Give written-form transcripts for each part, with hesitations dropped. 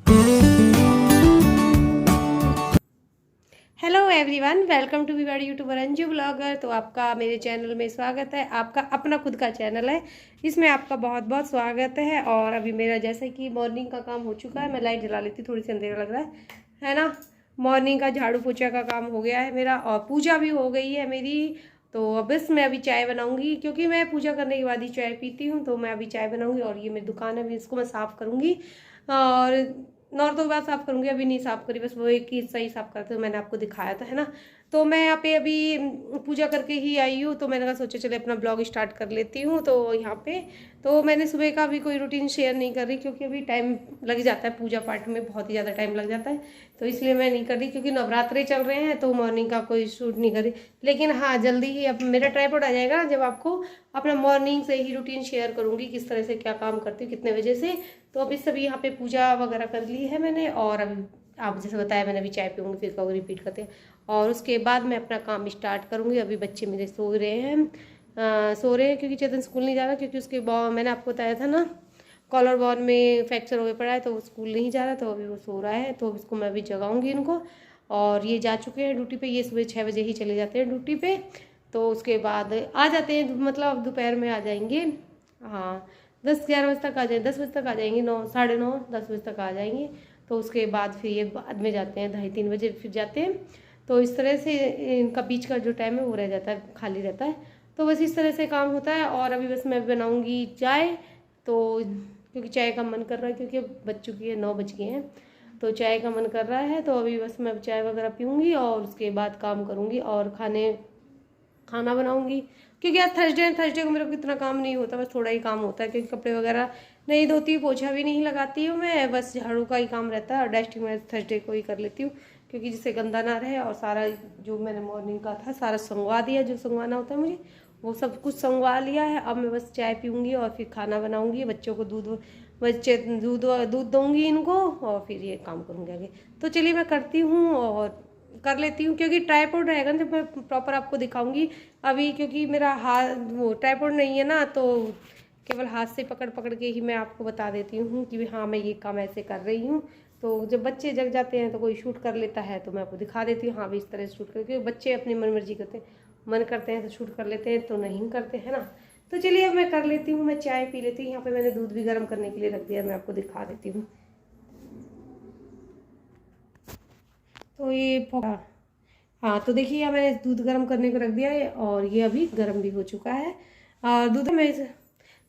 Hello everyone, welcome to Bhiwadi YouTuber Anju blogger. तो आपका मेरे चैनल में स्वागत है। आपका अपना खुद का चैनल है, इसमें आपका बहुत बहुत स्वागत है। और अभी मेरा जैसे कि मॉर्निंग का काम हो चुका है। मैं लाइट जला लेती, थोड़ी सी अंधेरा लग रहा है ना। मॉर्निंग का झाड़ू पोछा का काम हो गया है मेरा, और पूजा भी हो गई है मेरी। तो बस मैं अभी चाय बनाऊंगी, क्योंकि मैं पूजा करने के बाद ही चाय पीती हूँ। तो मैं अभी चाय बनाऊंगी, और ये मेरी दुकान है, अभी इसको मैं साफ़ करूँगी। और नॉर्थ के बाद साफ़ करूँगी, अभी नहीं साफ़ करी, बस वो एक ही हिस्सा ही साफ़ करते हुए मैंने आपको दिखाया था, है ना। तो मैं यहाँ पे अभी पूजा करके ही आई हूँ, तो मैंने कहा सोचा चले अपना ब्लॉग स्टार्ट कर लेती हूँ। तो यहाँ पे तो मैंने सुबह का भी कोई रूटीन शेयर नहीं कर रही, क्योंकि अभी टाइम लग जाता है पूजा पाठ में, बहुत ही ज़्यादा टाइम लग जाता है। तो इसलिए मैं नहीं कर रही, क्योंकि नवरात्रे चल रहे हैं, तो मॉर्निंग का कोई शूट नहीं कर रही। लेकिन हाँ, जल्दी ही अब मेरा ट्राइपॉड आ जाएगा, जब आपको अपना मॉर्निंग से ही रूटीन शेयर करूँगी, किस तरह से क्या काम करती हूँ, कितने बजे से। तो अभी सभी यहाँ पे पूजा वगैरह कर ली है मैंने, और अभी आप जैसे बताया मैंने अभी चाय पीऊँगी, फिर कहोगे रिपीट करते हैं। और उसके बाद मैं अपना काम स्टार्ट करूँगी। अभी बच्चे मेरे सो रहे हैं, क्योंकि चेतन स्कूल नहीं जा रहा, क्योंकि उसके मैंने आपको बताया था ना, कॉलर बोन में फ्रैक्चर हो गया पड़ा है, तो वो स्कूल नहीं जा रहा, तो अभी वो सो रहा है। तो इसको मैं अभी जगाऊंगी इनको। और ये जा चुके हैं ड्यूटी पे, ये सुबह 6 बजे ही चले जाते हैं ड्यूटी पे। तो उसके बाद आ जाते हैं, मतलब दोपहर में आ जाएंगे। हाँ, 10-11 बजे तक आ जाए, 10 बजे तक आ जाएंगे, 9, 9:30, 10 बजे तक आ जाएंगे। तो उसके बाद फिर ये बाद में जाते हैं, 2:30-3 बजे फिर जाते हैं। तो इस तरह से इनका बीच का जो टाइम है वो रह जाता है, खाली रहता है। तो बस इस तरह से काम होता है। और अभी बस मैं बनाऊंगी चाय, तो क्योंकि चाय का मन कर रहा है, क्योंकि बज चुकी है, 9 बज गए हैं, तो चाय का मन कर रहा है। तो अभी बस मैं चाय वगैरह पीऊँगी, और उसके बाद काम करूँगी और खाना बनाऊँगी। क्योंकि आज थर्सडे को मेरे को इतना काम नहीं होता, बस थोड़ा ही काम होता है, क्योंकि कपड़े वगैरह नहीं धोती, पोछा भी नहीं लगाती हूँ मैं, बस झाड़ू का ही काम रहता है। और डस्टिंग मैं थर्सडे को ही कर लेती हूँ, क्योंकि जिससे गंदा ना रहे। और सारा जो मैंने मॉर्निंग का था सारा संगवा दिया, जो संगवाना होता है मुझे, वो सब कुछ संगवा लिया है। अब मैं बस चाय पीऊँगी और फिर खाना बनाऊँगी, बच्चों को दूध दूँगी इनको, और फिर ये काम करूँगी आगे। तो चलिए मैं करती हूँ और कर लेती हूँ, क्योंकि ट्राइपॉड रहेगा ना जब मैं प्रॉपर आपको दिखाऊंगी। अभी क्योंकि मेरा हाथ वो ट्राइपॉड नहीं है ना, तो केवल हाथ से पकड़ पकड़ के ही मैं आपको बता देती हूँ कि हाँ मैं ये काम ऐसे कर रही हूँ। तो जब बच्चे जग जाते हैं तो कोई शूट कर लेता है, तो मैं आपको दिखा देती हूँ हाँ भी इस तरह से शूट करके। बच्चे अपनी मन मर्जी करते हैं, मन करते हैं तो शूट कर लेते हैं, तो नहीं करते हैं ना। तो चलिए अब मैं कर लेती हूँ, मैं चाय पी लेती हूँ। यहाँ पर मैंने दूध भी गर्म करने के लिए रख दिया, मैं आपको दिखा देती हूँ। तो ये हाँ, तो देखिए मैंने दूध गर्म करने को रख दिया है, और ये अभी गर्म भी हो चुका है। और दूध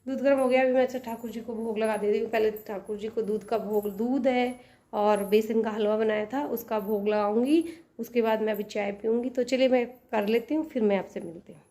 गर्म हो गया। अभी मैं अच्छा ठाकुर जी को भोग लगा देती हूँ। पहले ठाकुर जी को दूध है और बेसन का हलवा बनाया था, उसका भोग लगाऊंगी। उसके बाद मैं अभी चाय पीऊँगी। तो चलिए मैं कर लेती हूँ, फिर मैं आपसे मिलती हूँ।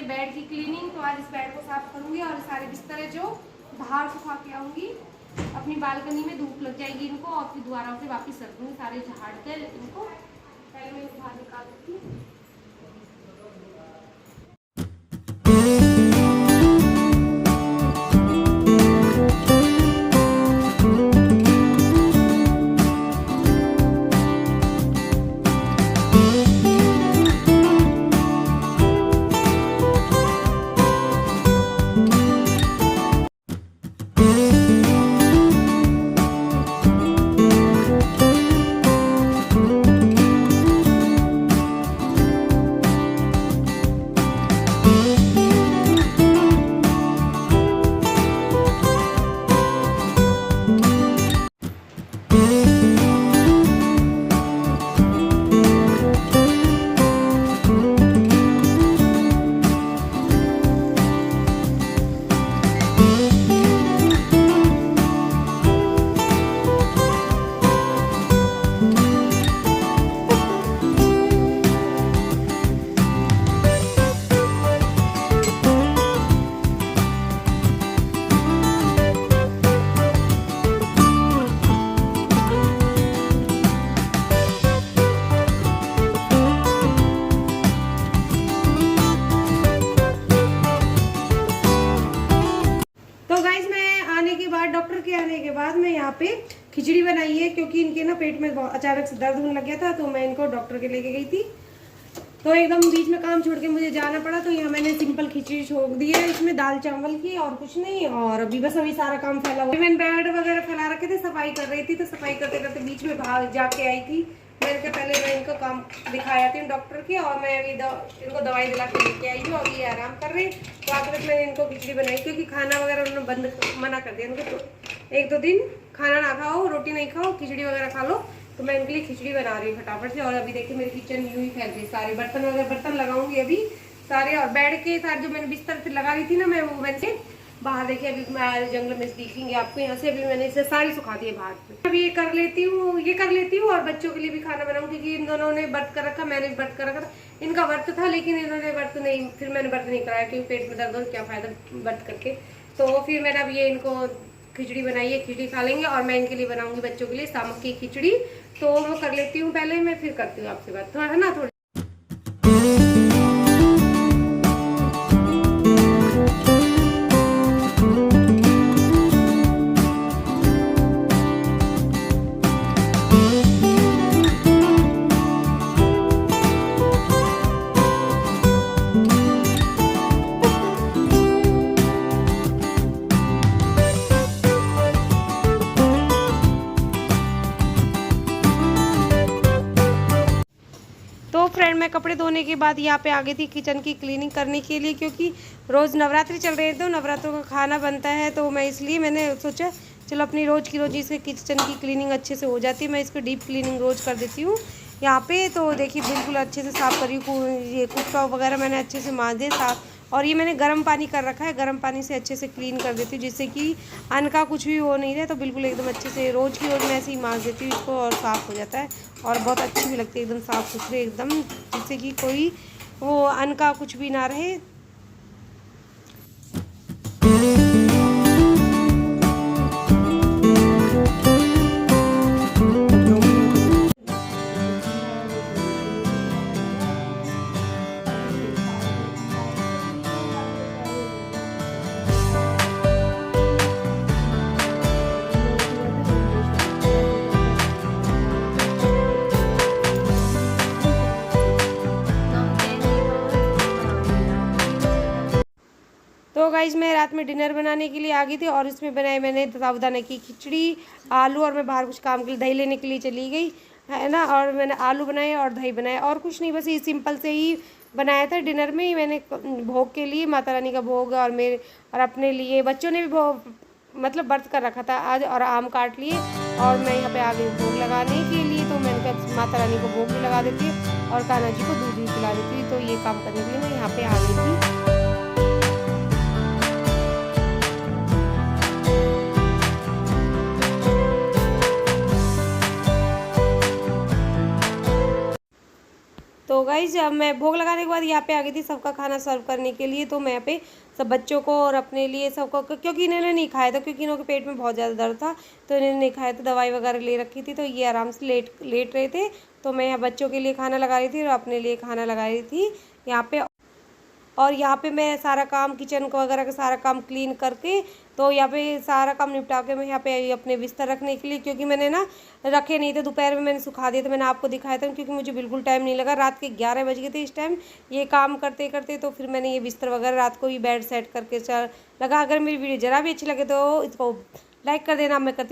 बेड की क्लीनिंग, तो आज इस बेड को साफ करूंगी, और सारे बिस्तर जो बाहर सुखा के आऊंगी। अपनी बालकनी में धूप लग जाएगी इनको, और फिर दोबारा से वापस रख दूंगी सारे झाड़ कर इनको। पहले मैं बाहर निकाल देती हूँ। खिचड़ी बनाई है, क्योंकि इनके ना पेट में बहुत अचानक से दर्द होने लग गया था, तो मैं इनको डॉक्टर के लेके गई थी। तो एकदम बीच में काम छोड़ के मुझे जाना पड़ा, तो यहाँ मैंने सिंपल खिचड़ी छोड़ दी है, इसमें दाल चावल की और कुछ नहीं। और अभी सारा काम फैला हुआ, मैंने बेड वगैरह फैला रखे थे, सफाई कर रही थी, तो सफाई करते करते बीच में भाग जाके आई थी। मैंने कहा पहले मैं इनको काम दिखाया थी डॉक्टर की, और मैं अभी इनको दवाई दिला के लेके आई हूँ, और ये आराम कर रहे। तो आकर मैंने इनको खिचड़ी बनाई, क्योंकि खाना वगैरह उन्होंने बंद मना कर दिया उनको, तो 1-2 दिन खाना ना खाओ, रोटी नहीं खाओ, खिचड़ी वगैरह खा लो। तो मैं इनके लिए खिचड़ी बना रही हूँ फटाफट से। और अभी देखिए मेरी किचन यूं ही फैल गई, सारे बर्तन लगाऊंगी अभी सारे। और बेड के सारे जो मैंने बिस्तर से लगा रही थी ना मैं, वो मैंने बाहर देखिए अभी मैं जंगल में दिखेंगे आपको, यहाँ से अभी मैंने इसे सारी सुखा दी है बाहर पे। अभी ये कर लेती हूँ और बच्चों के लिए भी खाना बनाऊँ, क्योंकि इन दोनों ने व्रत कर रखा, मैंने व्रत कर रखा था। इनका व्रत था लेकिन इन्होंने व्रत नहीं, फिर मैंने व्रत नहीं कराया, क्योंकि पेट में दर्द हो क्या फायदा व्रत करके। तो फिर मैंने अब ये इनको खिचड़ी बनाई है, खिचड़ी खा लेंगे। और मैं इनके लिए बनाऊंगी बच्चों के लिए सामक की खिचड़ी, तो वो कर लेती हूँ पहले मैं, फिर करती हूँ आपसे बात, थोड़ा है ना थोड़ी। तो फ्रेंड मैं कपड़े धोने के बाद यहाँ पे आ गई थी किचन की क्लीनिंग करने के लिए, क्योंकि रोज़ नवरात्रि चल रहे हैं, तो नवरात्रों का खाना बनता है। तो मैं इसलिए मैंने सोचा चलो अपनी रोज़ की रोज़ इसके किचन की क्लीनिंग अच्छे से हो जाती है, मैं इसको डीप क्लीनिंग रोज़ कर देती हूँ यहाँ पे। तो देखिए बिल्कुल अच्छे से साफ़ करी, ये कुकर वगैरह मैंने अच्छे से मांज दिए साफ़। और ये मैंने गर्म पानी कर रखा है, गर्म पानी से अच्छे से क्लीन कर देती हूँ, जिससे कि अन्न का कुछ भी वो नहीं रहे। तो बिल्कुल एकदम अच्छे से रोज़ की रोज़ मैं ऐसे ही मांज देती हूँ इसको, और साफ़ हो जाता है और बहुत अच्छी भी लगती है, एकदम साफ़ सुथरे एकदम, जिससे कि कोई वो अन्न का कुछ भी ना रहे। तो गाइज मैं रात में डिनर बनाने के लिए आ गई थी, और इसमें बनाई मैंने साबूदाना की खिचड़ी, आलू, और मैं बाहर कुछ काम के लिए दही लेने के लिए चली गई है ना। और मैंने आलू बनाए और दही बनाया, और कुछ नहीं, बस ये सिंपल से ही बनाया था। डिनर में ही मैंने भोग के लिए, माता रानी का भोग, और मेरे और अपने लिए, बच्चों ने भी भोग मतलब व्रत कर रखा था आज, और आम काट लिए। और मैं यहाँ पे आ गई भोग लगाने के लिए, तो मैंने कहा माता रानी को भोग भी लगा देती है और कान्हा जी को दूध भी पिला देती है। तो ये काम करने के लिए मैं यहाँ पे आ गई थी। तो गाइज अब मैं भोग लगाने के बाद यहाँ पे आ गई थी सबका खाना सर्व करने के लिए। तो मैं यहाँ पे सब बच्चों को और अपने लिए सबको, क्योंकि इन्होंने नहीं खाया था, क्योंकि इन्होंने पेट में बहुत ज़्यादा दर्द था, तो इन्होंने नहीं खाया था, दवाई वगैरह ले रखी थी, तो ये आराम से लेट रहे थे। तो मैं यहाँ बच्चों के लिए खाना लगा रही थी और अपने लिए खाना लगा रही थी यहाँ पे। और यहाँ पे मैं सारा काम किचन को वगैरह का सारा काम क्लीन करके, तो यहाँ पे सारा काम निपटा के मैं यहाँ पे अपने बिस्तर रखने के लिए, क्योंकि मैंने ना रखे नहीं थे, दोपहर में मैंने सुखा दिए थे, मैंने आपको दिखाया था, क्योंकि मुझे बिल्कुल टाइम नहीं लगा, रात के 11 बज गए थे इस टाइम ये काम करते करते। तो फिर मैंने ये बिस्तर वगैरह रात को ही बेड सेट करके लगा। अगर मेरी वीडियो ज़रा भी अच्छी लगे तो इसको लाइक कर देना। मैं करती